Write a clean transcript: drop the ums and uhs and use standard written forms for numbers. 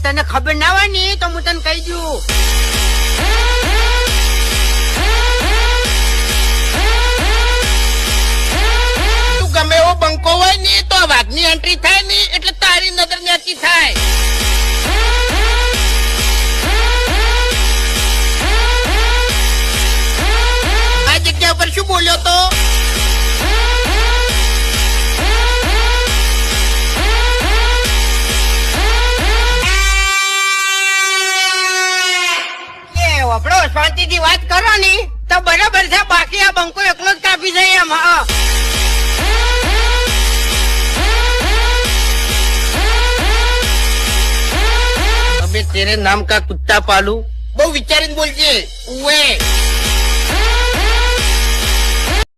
તને ખબર ના હોય ને તો હું તને કહી દઉં. તું ગમે એવો બંકો હોય ને તો આ વાઘની એન્ટ્રી થાય ને એટલે તારી નજર ન્યાચી થાય. આ જગ્યા પર શું બોલ્યો તો? વપડો શાંતિથી વાત કરો ને તો બરાબર છે. બાકી આ બંકો એકલો જ કાપી જાય એમ. હા, અબે તેરે નામ કા કુત્તા પાલુ. બહુ વિચારીને બોલજે. ઉવે